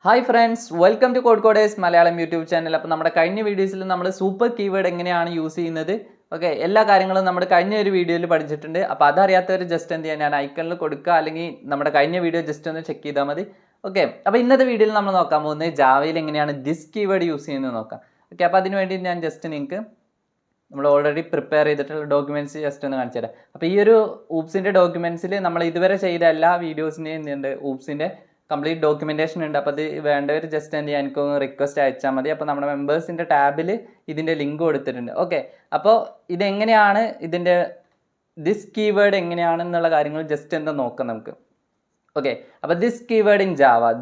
Hi friends, welcome to code coders Malayalam YouTube channel. അപ്പോൾ നമ്മുടെ കഴിഞ്ഞ വീഡിയോസിൽ നമ്മൾ സൂപ്പർ കീവേഡ് എങ്ങനെയാണ് യൂസ് ചെയ്യുന്നത്, ഓക്കെ, എല്ലാ കാര്യങ്ങളും നമ്മുടെ കഴിഞ്ഞ ഒരു വീഡിയോയിൽ പഠിച്ചിട്ടുണ്ട്. അപ്പോൾ അതറിയാത്തവർ ജസ്റ്റ് എന്ത് ചെയ്യാൻ, ഞാൻ ഐക്കണിൽ കൊടുക്കുക, അല്ലെങ്കിൽ നമ്മുടെ കഴിഞ്ഞ വീഡിയോ ജസ്റ്റ് ഒന്ന് ചെക്ക് ചെയ്താൽ മതി. ഓക്കെ, അപ്പോൾ ഇന്നത്തെ വീഡിയോയിൽ നമ്മൾ നോക്കാൻ പോകുന്നത് ജാവയിൽ എങ്ങനെയാണ് ദിസ് കീവേഡ് യൂസ് ചെയ്യുന്നത് നോക്കാം. ഓക്കെ, അപ്പോൾ അതിന് വേണ്ടി ഞാൻ ജസ്റ്റ് നിങ്ങൾക്ക് നമ്മൾ ഓൾറെഡി പ്രിപ്പയർ ചെയ്തിട്ടുള്ള ഡോക്യുമെൻറ്റ്സ് ജസ്റ്റ് ഒന്ന് കാണിച്ചു തരാം. അപ്പോൾ ഈ ഒരു ഊപ്സിൻ്റെ ഡോക്യുമെൻറ്റ്സിൽ നമ്മൾ ഇതുവരെ ചെയ്ത എല്ലാ വീഡിയോസിൻ്റെയും എന്തുണ്ട്, ഊപ്സിൻ്റെ കംപ്ലീറ്റ് ഡോക്യുമെൻറ്റേഷൻ ഉണ്ട്. അപ്പോൾ അത് വേണ്ടവർ ജസ്റ്റ് എന്ത് ചെയ്യാൻ, എനിക്കൊന്ന് റിക്വസ്റ്റ് അയച്ചാൽ മതി. അപ്പോൾ നമ്മുടെ മെമ്പേഴ്സിൻ്റെ ടാബിൽ ഇതിൻ്റെ ലിങ്ക് കൊടുത്തിട്ടുണ്ട്. ഓക്കെ, അപ്പോൾ ഇതെങ്ങനെയാണ്, ഇതിൻ്റെ ദിസ് കീവേഡ് എങ്ങനെയാണെന്നുള്ള കാര്യങ്ങൾ ജസ്റ്റ് എന്താ നോക്കാം നമുക്ക്. ഓക്കെ, അപ്പോൾ this keyword in Java,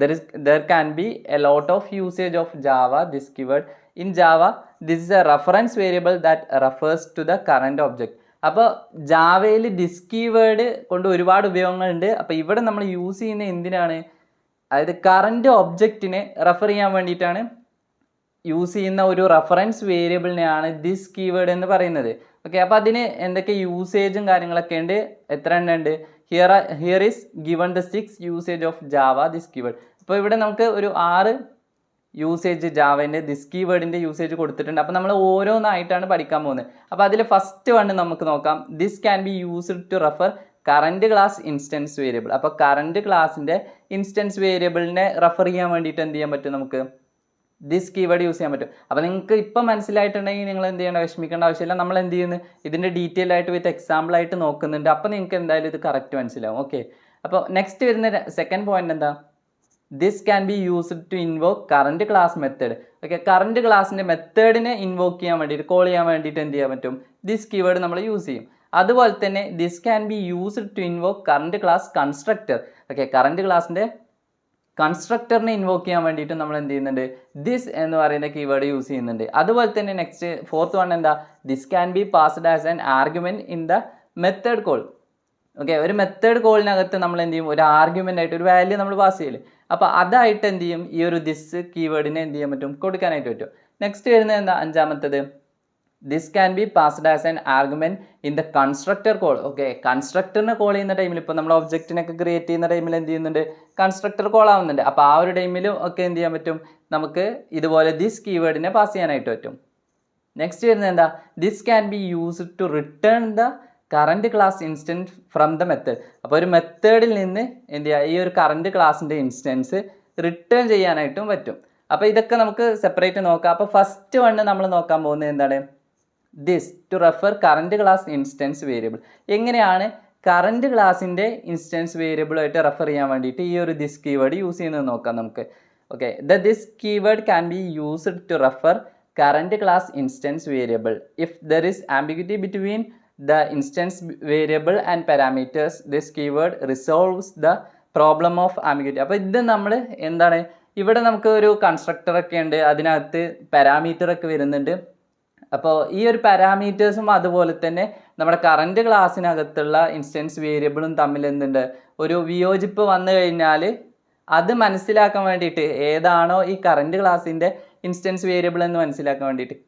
there can be a lot of usage of Java. This keyword in Java, this is a reference variable that refers to the current object. അപ്പോൾ ജാവയിൽ this keyword കൊണ്ട് ഒരുപാട് ഉപയോഗങ്ങളുണ്ട്. അപ്പോൾ ഇവിടെ നമ്മൾ use ചെയ്യുന്ന എന്തിനാണ്, അതായത് കറൻറ്റ് ഒബ്ജക്റ്റിനെ റെഫർ ചെയ്യാൻ വേണ്ടിയിട്ടാണ് യൂസ് ചെയ്യുന്ന ഒരു റെഫറൻസ് വേരിയബിളിനെയാണ് ദിസ് കീവേഡ് എന്ന് പറയുന്നത്. ഓക്കെ, അപ്പോൾ അതിന് എന്തൊക്കെ യൂസേജും കാര്യങ്ങളൊക്കെ ഉണ്ട്, എത്ര എണ്ണം ഉണ്ട്. Here is given the 6 usage of Java this keyword. അപ്പോൾ ഇവിടെ നമുക്ക് ഒരു 6 യൂസേജ് ജാവേൻ്റെ ദിസ് കീവേഡിൻ്റെ യൂസേജ് കൊടുത്തിട്ടുണ്ട്. അപ്പോൾ നമ്മൾ ഓരോന്നായിട്ടാണ് പഠിക്കാൻ പോകുന്നത്. അപ്പോൾ അതിൽ ഫസ്റ്റ് വൺ നമുക്ക് നോക്കാം. This can be used to refer current class instance variable. അപ്പോൾ കറൻറ്റ് ക്ലാസിൻ്റെ ഇൻസ്റ്റൻസ് വേരിയബിളിനെ റെഫർ ചെയ്യാൻ വേണ്ടിയിട്ട് എന്ത് ചെയ്യാൻ പറ്റും, നമുക്ക് ദിസ് കീവേഡ് യൂസ് ചെയ്യാൻ പറ്റും. അപ്പോൾ നിങ്ങൾക്ക് ഇപ്പം മനസ്സിലായിട്ടുണ്ടെങ്കിൽ നിങ്ങൾ എന്ത് ചെയ്യേണ്ട, വിഷമിക്കേണ്ട ആവശ്യമില്ല. നമ്മൾ എന്ത് ചെയ്യുന്നു, ഇതിൻ്റെ ഡീറ്റെയിൽ ആയിട്ട് വിത്ത് എക്സാമ്പിൾ ആയിട്ട് നോക്കുന്നുണ്ട്. അപ്പോൾ നിങ്ങൾക്ക് എന്തായാലും ഇത് കറക്റ്റ് മനസ്സിലാവും. ഓക്കെ, അപ്പോൾ നെക്സ്റ്റ് വരുന്ന സെക്കൻഡ് പോയിന്റ് എന്താ, this can be used to invoke current class method. Okay, current ക്ലാസിൻ്റെ മെത്തേഡിനെ ഇൻവോക്ക് ചെയ്യാൻ വേണ്ടിയിട്ട്, കോൾ ചെയ്യാൻ വേണ്ടിയിട്ട് എന്ത് ചെയ്യാൻ പറ്റും, ദിസ് കീവേഡ് നമ്മൾ യൂസ് ചെയ്യും. അതുപോലെ തന്നെ this can be used to invoke current class constructor. Okay, current ക്ലാസിൻ്റെ കൺസ്ട്രക്ടറിനെ ഇൻവോക്ക് ചെയ്യാൻ വേണ്ടിയിട്ട് നമ്മൾ എന്ത് ചെയ്യുന്നുണ്ട്, ദിസ് എന്ന് പറയുന്ന കീവേഡ് യൂസ് ചെയ്യുന്നുണ്ട്. അതുപോലെ തന്നെ നെക്സ്റ്റ് ഫോർത്ത് വൺ എന്താ, this can be passed as an argument in the method call. Okay, ഒരു മെത്തേഡ് കോളിനകത്ത് നമ്മൾ എന്ത് ചെയ്യും, ഒരു ആർഗ്യുമെൻ്റ് ആയിട്ട് ഒരു വാല്യൂ നമ്മൾ പാസ് ചെയ്യില്ലേ, അപ്പോൾ അതായിട്ട് എന്ത് ചെയ്യും, ഈ ഒരു ദിസ് കീവേഡിനെ എന്ത് ചെയ്യാൻ പറ്റും, കൊടുക്കാനായിട്ട് പറ്റും. നെക്സ്റ്റ് വരുന്നത് എന്താ, അഞ്ചാമത്തത്, this can be passed as an argument in the constructor call. Okay, കൺസ്ട്രക്ടറിനെ കോൾ ചെയ്യുന്ന ടൈമിൽ, ഇപ്പോൾ നമ്മൾ ഒബ്ജക്റ്റിനൊക്കെ ക്രിയേറ്റ് ചെയ്യുന്ന ടൈമിൽ എന്ത് ചെയ്യുന്നുണ്ട്, കൺസ്ട്രക്ടർ കോൾ ആവുന്നുണ്ട്. അപ്പോൾ ആ ഒരു ടൈമിലും ഒക്കെ എന്ത് ചെയ്യാൻ പറ്റും, നമുക്ക് ഇതുപോലെ ദിസ് കീവേഡിനെ പാസ് ചെയ്യാനായിട്ട് പറ്റും. നെക്സ്റ്റ് വരുന്നത് എന്താ, this can be used to return the current class instance from the method. അപ്പോൾ ഒരു മെത്തേഡിൽ നിന്ന് എന്ത് ചെയ്യുക, ഈ ഒരു കറൻറ്റ് ക്ലാസിൻ്റെ ഇൻസ്റ്റൻസ് റിട്ടേൺ ചെയ്യാനായിട്ടും പറ്റും. അപ്പോൾ ഇതൊക്കെ നമുക്ക് സെപ്പറേറ്റ് നോക്കാം. അപ്പോൾ ഫസ്റ്റ് വണ്ണ് നമ്മൾ നോക്കാൻ പോകുന്നത് എന്താണ്, this to refer current class instance variable. എങ്ങനെയാണ് കറൻറ്റ് ക്ലാസിൻ്റെ ഇൻസ്റ്റൻസ് വേരിയബിളായിട്ട് റെഫർ ചെയ്യാൻ വേണ്ടിയിട്ട് ഈ ഒരു ദിസ് കീവേഡ് യൂസ് ചെയ്യുന്നത് നോക്കാം നമുക്ക്. Okay, this keyword can be used to refer current class instance variable if there is ambiguity between the instance variable and parameters. This keyword resolves the problem of ambiguity. അപ്പോൾ ഇത് നമ്മൾ എന്താണ്, ഇവിടെ നമുക്ക് ഒരു കൺസ്ട്രക്ടറൊക്കെ ഉണ്ട്, അതിനകത്ത് പാരാമീറ്ററൊക്കെ വരുന്നുണ്ട്. അപ്പോൾ ഈ ഒരു പാരാമീറ്റേഴ്സും അതുപോലെ തന്നെ നമ്മുടെ കറൻറ്റ് ക്ലാസ്സിനകത്തുള്ള ഇൻസ്റ്റൻസ് വേരിയബിളും തമ്മിൽ എന്തുണ്ട്, ഒരു വിയോജിപ്പ് വന്നു കഴിഞ്ഞാൽ അത് മനസ്സിലാക്കാൻ വേണ്ടിയിട്ട്, ഏതാണോ ഈ കറൻറ്റ് ക്ലാസ്സിൻ്റെ ഇൻസ്റ്റൻസ് വേരിയബിൾ എന്ന് മനസ്സിലാക്കാൻ വേണ്ടിയിട്ട്,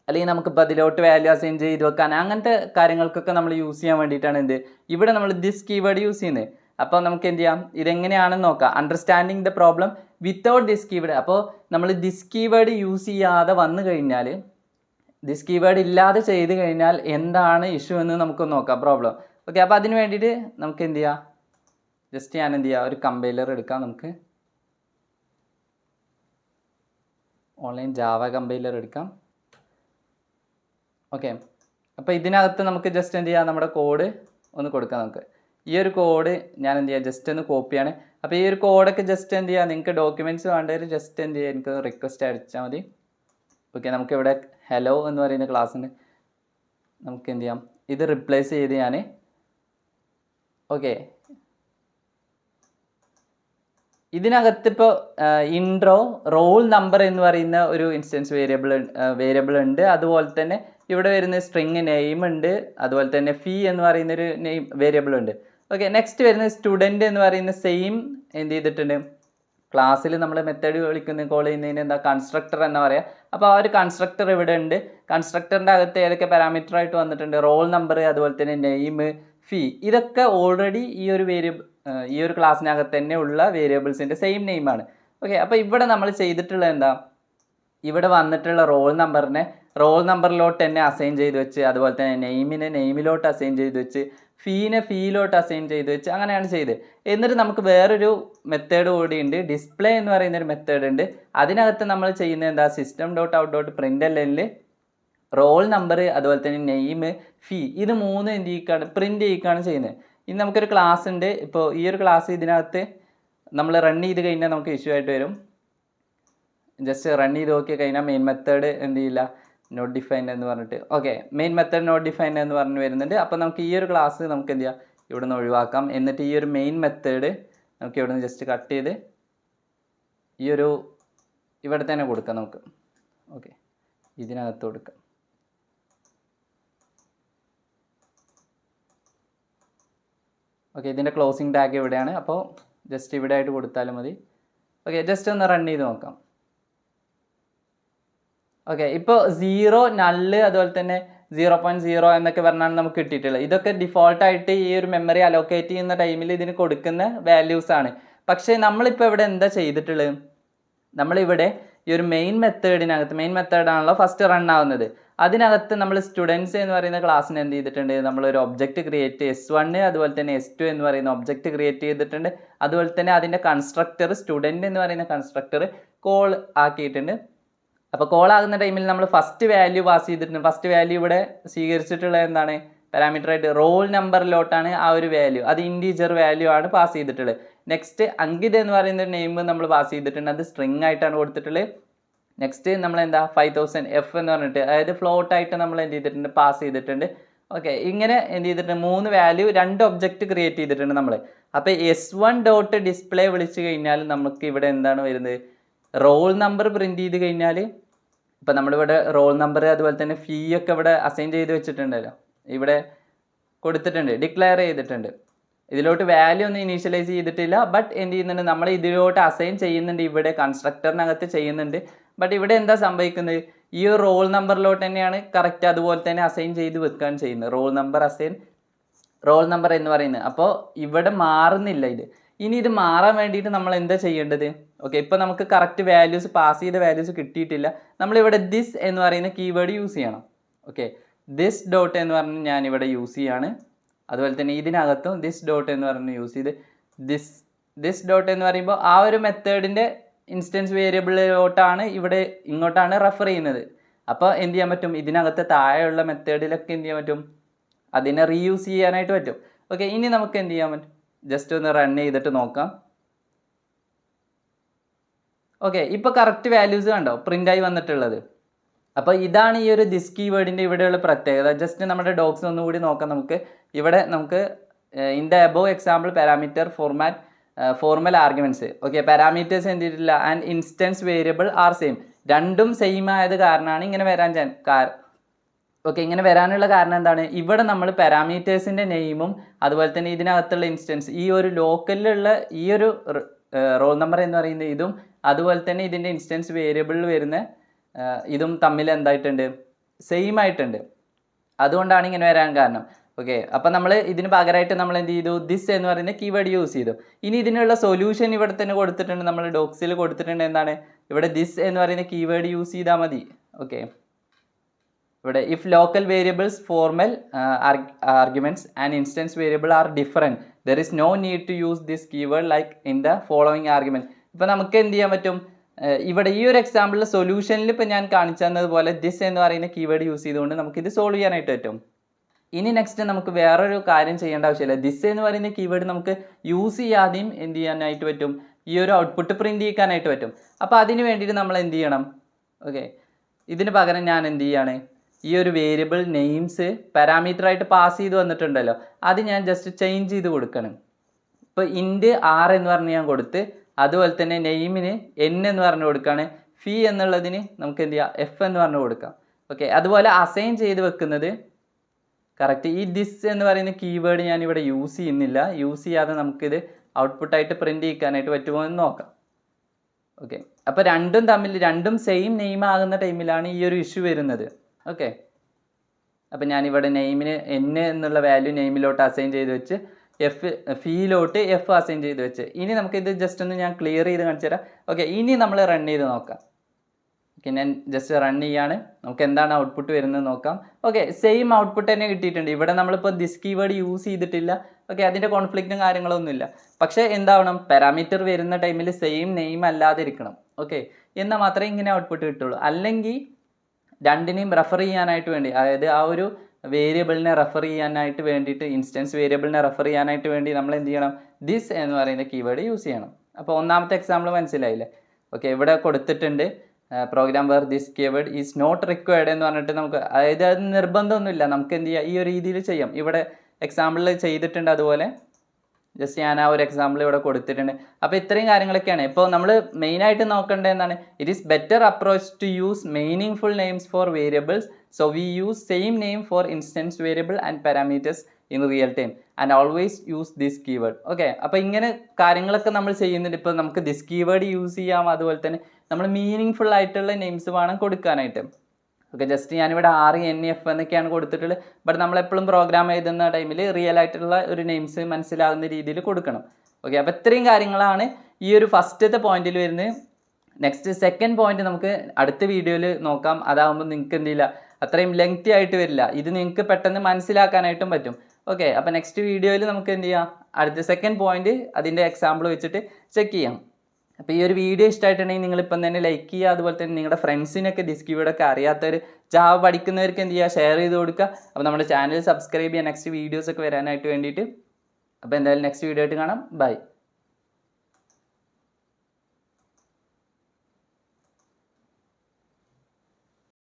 അല്ലെങ്കിൽ നമുക്കിപ്പോൾ അതിലോട്ട് വാല്യൂ അസൈൻ ചെയ്ത് വെക്കാൻ, അങ്ങനത്തെ കാര്യങ്ങൾക്കൊക്കെ നമ്മൾ യൂസ് ചെയ്യാൻ വേണ്ടിയിട്ടാണ് എന്ത്, ഇവിടെ നമ്മൾ ദിസ് കീവേഡ് യൂസ് ചെയ്യുന്നത്. അപ്പോൾ നമുക്ക് എന്ത് ചെയ്യാം, ഇതെങ്ങനെയാണെന്ന് നോക്കാം. Understanding the problem without this keyword. അപ്പോൾ നമ്മൾ ദിസ് കീവേഡ് യൂസ് ചെയ്യാതെ വന്നു കഴിഞ്ഞാൽ, ദിസ് കീവേഡ് ഇല്ലാതെ ചെയ്ത് കഴിഞ്ഞാൽ എന്താണ് ഇഷ്യൂ എന്ന് നമുക്ക് നോക്കാം, പ്രോബ്ലം. ഓക്കെ, അപ്പോൾ അതിന് വേണ്ടിയിട്ട് നമുക്ക് എന്ത് ചെയ്യാം, ജസ്റ്റ് ഞാൻ എന്ത് ചെയ്യാം, ഒരു കമ്പൈലർ എടുക്കാം. നമുക്ക് ഓൺലൈൻ ജാവ കമ്പൈലർ എടുക്കാം. ഓക്കെ, അപ്പോൾ ഇതിനകത്ത് നമുക്ക് ജസ്റ്റ് എന്ത് ചെയ്യാം, നമ്മുടെ കോഡ് ഒന്ന് കൊടുക്കാം. നമുക്ക് ഈ ഒരു കോഡ് ഞാൻ എന്ത് ചെയ്യാം, ജസ്റ്റ് ഒന്ന് കോപ്പിയാണ്. അപ്പോൾ ഈ ഒരു കോഡൊക്കെ ജസ്റ്റ് എന്ത് ചെയ്യുക, നിങ്ങൾക്ക് ഡോക്യുമെൻറ്റ്സ് വേണ്ടവർ ജസ്റ്റ് എന്ത് ചെയ്യുക, എനിക്ക് റിക്വസ്റ്റ് അടിച്ചാൽ മതി. ഓക്കെ, നമുക്കിവിടെ ഹലോ എന്ന് പറയുന്ന ക്ലാസ് ഉണ്ട്, നമുക്ക് എന്ത് ചെയ്യാം, ഇത് റിപ്ലേസ് ചെയ്ത് ഞാൻ, ഓക്കെ, ഇതിനകത്ത് ഇപ്പോൾ ഇൻട്രോ റോൾ നമ്പർ എന്ന് പറയുന്ന ഒരു ഇൻസ്റ്റൻസ് വേരിയബിൾ ഉണ്ട്. അതുപോലെ തന്നെ ഇവിടെ വരുന്ന സ്ട്രിങ് നെയിം ഉണ്ട്. അതുപോലെ തന്നെ ഫീ എന്ന് പറയുന്നൊരു നെയിം വേരിയബിൾ ഉണ്ട്. ഓക്കെ, നെക്സ്റ്റ് വരുന്ന സ്റ്റുഡൻറ്റ് എന്ന് പറയുന്ന സെയിം എന്ത് ചെയ്തിട്ടുണ്ട്, ക്ലാസ്സിൽ നമ്മൾ മെത്തേഡ് കോൾ ചെയ്യുന്നതിന് എന്താ, കൺസ്ട്രക്ടർ എന്ന് പറയാം. അപ്പോൾ ആ ഒരു കൺസ്ട്രക്ടർ ഇവിടെ ഉണ്ട്. കൺസ്ട്രക്ടറിൻ്റെ അകത്ത് ഏതൊക്കെ പാരാമീറ്റർ ആയിട്ട് വന്നിട്ടുണ്ട്, റോൾ നമ്പർ, അതുപോലെ തന്നെ നെയിം, ഫീ. ഇതൊക്കെ ഓൾറെഡി ഈ ഒരു ക്ലാസ്സിനകത്ത് തന്നെ ഉള്ള വേരിയബിൾസിൻ്റെ സെയിം നെയിമാണ്. ഓക്കെ, അപ്പോൾ ഇവിടെ നമ്മൾ ചെയ്തിട്ടുള്ള എന്താ, ഇവിടെ വന്നിട്ടുള്ള റോൾ നമ്പറിലോട്ട് തന്നെ അസൈൻ ചെയ്ത് വെച്ച്, അതുപോലെ തന്നെ നെയിമിനെ നെയിമിലോട്ട് അസൈൻ ചെയ്ത് വെച്ച്, ഫീനെ ഫീയിലോട്ട് അസൈൻ ചെയ്ത് വെച്ച്, അങ്ങനെയാണ് ചെയ്ത്. എന്നിട്ട് നമുക്ക് വേറൊരു മെത്തേഡ് കൂടിയുണ്ട്, ഡിസ്പ്ലേ എന്ന് പറയുന്നൊരു മെത്തേഡ് ഉണ്ട്. അതിനകത്ത് നമ്മൾ ചെയ്യുന്നത് എന്താ, system.out.printlnൽ റോൾ നമ്പർ അതുപോലെ തന്നെ നെയിം ഫീ ഇത് മൂന്ന് എന്ത് ചെയ്യിക്കാണ്, പ്രിൻ്റ് ചെയ്യിക്കാണ് ചെയ്യുന്നത്. ഇനി നമുക്കൊരു ക്ലാസ് ഉണ്ട്. ഇപ്പോൾ ഈ ഒരു ക്ലാസ് ഇതിനകത്ത് നമ്മൾ റൺ ചെയ്ത് കഴിഞ്ഞാൽ നമുക്ക് ഇഷ്യൂ ആയിട്ട് വരും. ജസ്റ്റ് റൺ ചെയ്ത് നോക്കി കഴിഞ്ഞാൽ മെയിൻ മെത്തേഡ് എന്ത് ചെയ്യില്ല, നോട്ട് ഡിഫൈൻഡ് എന്ന് പറഞ്ഞിട്ട്, okay main method not defined എന്ന് പറഞ്ഞ് വരുന്നുണ്ട്. അപ്പോൾ നമുക്ക് ഈ ഒരു ക്ലാസ് നമുക്ക് എന്ത് ചെയ്യാം, ഇവിടെ നിന്ന് ഒഴിവാക്കാം. എന്നിട്ട് ഈ ഒരു മെയിൻ മെത്തേഡ് നമുക്ക് ഇവിടെ നിന്ന് ജസ്റ്റ് കട്ട് ചെയ്ത് ഈ ഒരു ഇവിടെ തന്നെ കൊടുക്കാം നമുക്ക്. ഓക്കെ, ഇതിനകത്ത് കൊടുക്കാം. ഓക്കെ, ഇതിൻ്റെ ക്ലോസിങ് ടാഗ് ഇവിടെയാണ്. അപ്പോൾ ജസ്റ്റ് ഇവിടെ ആയിട്ട് കൊടുത്താലും മതി. ഓക്കെ, ജസ്റ്റ് ഒന്ന് റൺ ചെയ്ത് നോക്കാം. ഓക്കെ, ഇപ്പോൾ 0 നള്ള് അതുപോലെ തന്നെ 0.0 എന്നൊക്കെ പറഞ്ഞാണ് നമുക്ക് കിട്ടിയിട്ടുള്ളത്. ഇതൊക്കെ ഡിഫോൾട്ടായിട്ട് ഈ ഒരു മെമ്മറി അലോക്കേറ്റ് ചെയ്യുന്ന ടൈമിൽ ഇതിന് കൊടുക്കുന്ന വാല്യൂസ് ആണ്. പക്ഷേ നമ്മളിപ്പോൾ ഇവിടെ എന്താ ചെയ്തിട്ടുള്ളത്, നമ്മളിവിടെ ഈ ഒരു മെയിൻ മെത്തേഡാണല്ലോ ഫസ്റ്റ് റൺ ആവുന്നത്. അതിനകത്ത് നമ്മൾ സ്റ്റുഡൻസ് എന്ന് പറയുന്ന ക്ലാസ്സിന് എന്ത് ചെയ്തിട്ടുണ്ട്, നമ്മളൊരു ഒബ്ജക്റ്റ് ക്രിയേറ്റ് S1 അതുപോലെ തന്നെ S2 എന്ന് പറയുന്ന ഒബ്ജക്റ്റ് ക്രിയേറ്റ് ചെയ്തിട്ടുണ്ട്. അതുപോലെ തന്നെ അതിൻ്റെ കൺസ്ട്രക്ടർ സ്റ്റുഡൻറ്റ് എന്ന് പറയുന്ന കൺസ്ട്രക്ടർ കോൾ ആക്കിയിട്ടുണ്ട്. അപ്പോൾ കോൾ ആകുന്ന ടൈമിൽ നമ്മൾ ഫസ്റ്റ് വാല്യൂ പാസ് ചെയ്തിട്ടുണ്ട്. ഫസ്റ്റ് വാല്യൂ ഇവിടെ സ്വീകരിച്ചിട്ടുള്ളത് എന്താണ്, പാരാമീറ്ററായിട്ട് റോൾ നമ്പറിലോട്ടാണ് ആ ഒരു വാല്യൂ, അത് ഇൻറ്റീജർ വാല്യൂ ആണ് പാസ് ചെയ്തിട്ടുള്ളത്. നെക്സ്റ്റ് അങ്കിത് എന്ന് പറയുന്ന ഒരു നെയിം നമ്മൾ പാസ് ചെയ്തിട്ടുണ്ട്, അത് സ്ട്രിങ് ആയിട്ടാണ് കൊടുത്തിട്ടുള്ളത്. നെക്സ്റ്റ് നമ്മൾ എന്താ 5000 F എന്ന് പറഞ്ഞിട്ട്, അതായത് ഫ്ലോട്ടായിട്ട് നമ്മൾ എന്ത് ചെയ്തിട്ടുണ്ട്, പാസ് ചെയ്തിട്ടുണ്ട്. ഓക്കെ, ഇങ്ങനെ എന്ത് ചെയ്തിട്ടുണ്ട്, 3 വാല്യൂ 2 ഒബ്ജക്റ്റ് ക്രിയേറ്റ് ചെയ്തിട്ടുണ്ട് നമ്മൾ. അപ്പോൾ S1.display വിളിച്ചു കഴിഞ്ഞാൽ നമുക്ക് ഇവിടെ എന്താണ് വരുന്നത്, റോൾ നമ്പർ പ്രിൻറ്റ് ചെയ്ത് കഴിഞ്ഞാൽ ഇപ്പം നമ്മളിവിടെ റോൾ നമ്പർ അതുപോലെ തന്നെ ഫീ ഒക്കെ ഇവിടെ അസൈൻ ചെയ്ത് വെച്ചിട്ടുണ്ടല്ലോ, ഇവിടെ കൊടുത്തിട്ടുണ്ട്, ഡിക്ലെയർ ചെയ്തിട്ടുണ്ട്. ഇതിലോട്ട് വാല്യൂ ഒന്നും ഇനീഷ്യലൈസ് ചെയ്തിട്ടില്ല. ബട്ട് എന്ത് ചെയ്യുന്നുണ്ട്, നമ്മൾ ഇതിലോട്ട് അസൈൻ ചെയ്യുന്നുണ്ട്, ഇവിടെ കൺസ്ട്രക്ടറിനകത്ത് ചെയ്യുന്നുണ്ട്. ബട്ട് ഇവിടെ എന്താ സംഭവിക്കുന്നത്, ഈ ഒരു റോൾ നമ്പറിലോട്ട് തന്നെയാണ് കറക്റ്റ് അതുപോലെ തന്നെ അസൈൻ ചെയ്ത് വെക്കാൻ ചെയ്യുന്നത്, റോൾ നമ്പർ എന്ന് പറയുന്നത്. അപ്പോൾ ഇവിടെ മാറുന്നില്ല ഇത്. ഇനി ഇത് മാറാൻ വേണ്ടിയിട്ട് നമ്മൾ എന്താ ചെയ്യേണ്ടത്, ഓക്കെ ഇപ്പോൾ നമുക്ക് കറക്റ്റ് വാല്യൂസ് പാസ് ചെയ്ത വാല്യൂസ് കിട്ടിയിട്ടില്ല. നമ്മളിവിടെ ദിസ് എന്ന് പറയുന്ന കീവേഡ് യൂസ് ചെയ്യണം. ഓക്കെ, ദിസ് ഡോട്ട് എന്ന് പറഞ്ഞ് ഞാനിവിടെ യൂസ് ചെയ്യാണ്. അതുപോലെ തന്നെ ഇതിനകത്തും ദിസ് ഡോട്ട് എന്ന് പറഞ്ഞ് യൂസ് ചെയ്ത്, ദിസ് ഡോട്ട് എന്ന് പറയുമ്പോൾ ആ ഒരു മെത്തേഡിൻ്റെ ഇൻസ്റ്റൻസ് വേരിയബിളിലോട്ടാണ് ഇവിടെ ഇങ്ങോട്ടാണ് റെഫർ ചെയ്യുന്നത്. അപ്പോൾ എന്ത് ചെയ്യാൻ പറ്റും, ഇതിനകത്ത് താഴെയുള്ള മെത്തേഡിലൊക്കെ എന്ത് ചെയ്യാൻ പറ്റും, അതിനെ റീയൂസ് ചെയ്യാനായിട്ട് പറ്റും. ഓക്കെ, ഇനി നമുക്ക് എന്ത് ചെയ്യാൻ പറ്റും, ജസ്റ്റ് ഒന്ന് റൺ ചെയ്തിട്ട് നോക്കാം. ഓക്കെ, ഇപ്പോൾ കറക്റ്റ് വാല്യൂസ് കണ്ടോ പ്രിൻ്റായി വന്നിട്ടുള്ളത്. അപ്പോൾ ഇതാണ് ഈ ഒരു ദിസ് കീവേഡിൻ്റെ ഇവിടെയുള്ള പ്രത്യേകത. ജസ്റ്റ് നമ്മുടെ ഡോക്സ് ഒന്നുകൂടി നോക്കാം നമുക്ക്. ഇവിടെ നമുക്ക് in the above example parameter formal arguments, okay parameters എന്ത് ചെയ്തിട്ടില്ല and instance variable are same, രണ്ടും സെയിം ആയത് കാരണമാണ് ഇങ്ങനെ വരാൻ ഓക്കെ ഇങ്ങനെ വരാനുള്ള കാരണം എന്താണ്, ഇവിടെ നമ്മൾ പാരാമീറ്റേഴ്സിൻ്റെ നെയിമും അതുപോലെ തന്നെ ഇതിനകത്തുള്ള ഇൻസ്റ്റൻസ് ഈ ഒരു ലോക്കലിലുള്ള ഈ ഒരു റോൾ നമ്പർ എന്ന് പറയുന്ന ഇതും അതുപോലെ തന്നെ ഇതിൻ്റെ ഇൻസ്റ്റൻസ് വേരിയബിളിൽ വരുന്ന ഇതും തമ്മിൽ എന്തായിട്ടുണ്ട്, സെയിം ആയിട്ടുണ്ട്. അതുകൊണ്ടാണ് ഇങ്ങനെ വരാൻ കാരണം. ഓക്കെ, അപ്പം നമ്മൾ ഇതിന് പകരമായിട്ട് നമ്മൾ എന്ത് ചെയ്തു, ദിസ് എന്ന് പറയുന്ന കീവേഡ് യൂസ് ചെയ്തു. ഇനി ഇതിനുള്ള സൊല്യൂഷൻ ഇവിടെ തന്നെ കൊടുത്തിട്ടുണ്ട്, നമ്മൾ ഡോക്സിൽ കൊടുത്തിട്ടുണ്ട്. എന്താണ് ഇവിടെ ദിസ് എന്ന് പറയുന്ന കീവേഡ് യൂസ് ചെയ്താൽ മതി. ഓക്കെ, ഇവിടെ if local variables formal arguments and instance variable are different there is no need to use this keyword like in the following argument. ഇപ്പം നമുക്ക് എന്ത് ചെയ്യാൻ പറ്റും, ഇവിടെ ഈ ഒരു എക്സാമ്പിളിൽ സൊല്യൂഷനിൽ ഇപ്പം ഞാൻ കാണിച്ചു തന്നതുപോലെ ദിസ് എന്ന് പറയുന്ന കീവേഡ് യൂസ് ചെയ്തുകൊണ്ട് നമുക്കിത് സോൾവ് ചെയ്യാനായിട്ട് പറ്റും. ഇനി നെക്സ്റ്റ് നമുക്ക് വേറൊരു കാര്യം ചെയ്യേണ്ട ആവശ്യമില്ല. ദിസ് എന്ന് പറയുന്ന കീവേഡ് നമുക്ക് യൂസ് ചെയ്യാതെയും എന്ത് ചെയ്യാനായിട്ട് പറ്റും, ഈ ഒരു ഔട്ട്പുട്ട് പ്രിൻറ്റ് ചെയ്യാനായിട്ട് പറ്റും. അപ്പോൾ അതിന് വേണ്ടിയിട്ട് നമ്മൾ എന്ത് ചെയ്യണം, ഓക്കെ ഇതിന് പകരം ഞാൻ എന്ത് ചെയ്യാണ്, ഈ ഒരു വേരിയബിൾ നെയിംസ് പാരാമീറ്ററായിട്ട് പാസ് ചെയ്ത് വന്നിട്ടുണ്ടല്ലോ, അത് ഞാൻ ജസ്റ്റ് ചേഞ്ച് ചെയ്ത് കൊടുക്കണം. ഇപ്പോൾ ഇൻറ്റ് ആർ എന്ന് പറഞ്ഞ് ഞാൻ കൊടുത്ത്, അതുപോലെ തന്നെ നെയിമിന് എൻ എന്ന് പറഞ്ഞ് കൊടുക്കുകയാണ്, ഫീ എന്നുള്ളതിന് നമുക്ക് എന്ത് ചെയ്യാം എഫ് എന്ന് പറഞ്ഞ് കൊടുക്കാം. ഓക്കെ, അതുപോലെ അസൈൻ ചെയ്ത് വെക്കുന്നത് കറക്റ്റ് ഈ ദിസ് എന്ന് പറയുന്ന കീവേഡ് ഞാൻ ഇവിടെ യൂസ് ചെയ്യുന്നില്ല. യൂസ് ചെയ്യാതെ നമുക്കിത് ഔട്ട്പുട്ടായിട്ട് പ്രിൻറ്റ് ചെയ്യിക്കാനായിട്ട് പറ്റുമോ എന്ന് നോക്കാം. ഓക്കെ, അപ്പോൾ രണ്ടും സെയിം നെയിം ആകുന്ന ടൈമിലാണ് ഈ ഒരു ഇഷ്യൂ വരുന്നത്. ഓക്കെ, അപ്പോൾ ഞാനിവിടെ നെയിമിന് എൻ എന്നുള്ള വാല്യൂ നെയിമിലോട്ട് അസൈൻ ചെയ്ത് വെച്ച് ഫീയിലോട്ട് എഫ് അസൈൻ ചെയ്ത് വെച്ച്. ഇനി നമുക്കിത് ജസ്റ്റ് ഒന്ന് ഞാൻ ക്ലിയർ ചെയ്ത് കാണിച്ചു തരാം. ഓക്കെ, ഇനി നമ്മൾ റൺ ചെയ്ത് നോക്കാം. ഓക്കെ, ഞാൻ ജസ്റ്റ് റൺ ചെയ്യാണ്. നമുക്ക് എന്താണ് ഔട്ട്പുട്ട് വരുന്നത് നോക്കാം. ഓക്കെ, സെയിം ഔട്ട്പുട്ട് തന്നെ കിട്ടിയിട്ടുണ്ട്. ഇവിടെ നമ്മളിപ്പോൾ ദിസ് കീവേഡ് യൂസ് ചെയ്തിട്ടില്ല. ഓക്കെ, അതിൻ്റെ കോൺഫ്ലിക്റ്റും കാര്യങ്ങളൊന്നുമില്ല. പക്ഷേ എന്താവണം, പാരാമീറ്റർ വരുന്ന ടൈമിൽ സെയിം നെയിം അല്ലാതിരിക്കണം. ഓക്കെ, എന്നാൽ മാത്രമേ ഇങ്ങനെ ഔട്ട്പുട്ട് കിട്ടുള്ളൂ. അല്ലെങ്കിൽ രണ്ടിനെയും റെഫർ ചെയ്യാനായിട്ട് വേണ്ടി, അതായത് ആ ഒരു വേരിയബിളിനെ റെഫർ ചെയ്യാനായിട്ട് വേണ്ടിയിട്ട്, ഇൻസ്റ്റൻസ് വേരിയബിളിനെ റെഫർ ചെയ്യാനായിട്ട് വേണ്ടി നമ്മൾ എന്ത് ചെയ്യണം, ദിസ് എന്ന് പറയുന്ന കീവേഡ് യൂസ് ചെയ്യണം. അപ്പോൾ ഒന്നാമത്തെ എക്സാമ്പിൾ മനസ്സിലായില്ലേ? ഓക്കെ, ഇവിടെ കൊടുത്തിട്ടുണ്ട് program where this keyword is not required എന്ന് പറഞ്ഞിട്ട് നമുക്ക്, അതായത് അത് നിർബന്ധമൊന്നുമില്ല, നമുക്ക് എന്ത് ചെയ്യാം, ഈ ഒരു രീതിയിൽ ചെയ്യാം. ഇവിടെ എക്സാമ്പിളിൽ ചെയ്തിട്ടുണ്ട്. അതുപോലെ ജസ്റ്റ് ഞാൻ ആ ഒരു എക്സാമ്പിൾ ഇവിടെ കൊടുത്തിട്ടുണ്ട്. അപ്പോൾ ഇത്രയും കാര്യങ്ങളൊക്കെയാണ്. ഇപ്പോൾ നമ്മൾ മെയിനായിട്ട് നോക്കേണ്ടത് എന്താണ്, it is better approach to use meaningful names for variables. So we use same name for instance variable and parameters in real time and always use this keyword. Okay, അപ്പോൾ ഇങ്ങനെ കാര്യങ്ങളൊക്കെ നമ്മൾ ചെയ്യുന്നുണ്ട്. ഇപ്പോൾ നമുക്ക് ദിസ് കീവേഡ് യൂസ് ചെയ്യാം. അതുപോലെ തന്നെ നമ്മൾ മീനിങ് ഫുൾ ആയിട്ടുള്ള നെയിംസ് വേണം കൊടുക്കാനായിട്ട്. ഓക്കെ, ജസ്റ്റ് ഞാനിവിടെ RNF എന്നൊക്കെയാണ് കൊടുത്തിട്ടുള്ളത്. ബട്ട് നമ്മളെപ്പോഴും പ്രോഗ്രാം എഴുതുന്ന ടൈമിൽ റിയൽ ആയിട്ടുള്ള ഒരു നെയിംസ് മനസ്സിലാകുന്ന രീതിയിൽ കൊടുക്കണം. ഓക്കെ, അപ്പോൾ ഇത്രയും കാര്യങ്ങളാണ് ഈ ഒരു ഫസ്റ്റത്തെ പോയിന്റിൽ വരുന്നത്. നെക്സ്റ്റ് സെക്കൻഡ് പോയിന്റ് നമുക്ക് അടുത്ത വീഡിയോയിൽ നോക്കാം. അതാകുമ്പോൾ നിങ്ങൾക്ക് എന്തില്ല, അത്രയും ലെങ്തി ആയിട്ട് വരില്ല. ഇത് നിങ്ങൾക്ക് പെട്ടെന്ന് മനസ്സിലാക്കാനായിട്ടും പറ്റും. ഓക്കെ, അപ്പോൾ നെക്സ്റ്റ് വീഡിയോയിൽ നമുക്ക് എന്ത് ചെയ്യാം, അടുത്ത സെക്കൻഡ് പോയിന്റ് അതിൻ്റെ എക്സാമ്പിൾ വെച്ചിട്ട് ചെക്ക് ചെയ്യാം. അപ്പോൾ ഈ ഒരു വീഡിയോ ഇഷ്ടമായിട്ടുണ്ടെങ്കിൽ നിങ്ങളിപ്പം തന്നെ ലൈക്ക് ചെയ്യുക. അതുപോലെ തന്നെ നിങ്ങളുടെ ഫ്രണ്ട്സിനൊക്കെ ദിസ് കീവേഡൊക്കെ അറിയാത്തവർ, ജാവ പഠിക്കുന്നവർക്ക് എന്ത് ചെയ്യുക, ഷെയർ ചെയ്ത് കൊടുക്കുക. അപ്പോൾ നമ്മുടെ ചാനൽ സബ്സ്ക്രൈബ് ചെയ്യുക നെക്സ്റ്റ് വീഡിയോസൊക്കെ വരാനായിട്ട് വേണ്ടിയിട്ട്. അപ്പോൾ എന്തായാലും നെക്സ്റ്റ് വീഡിയോ ആയിട്ട് കാണാം. ബൈ.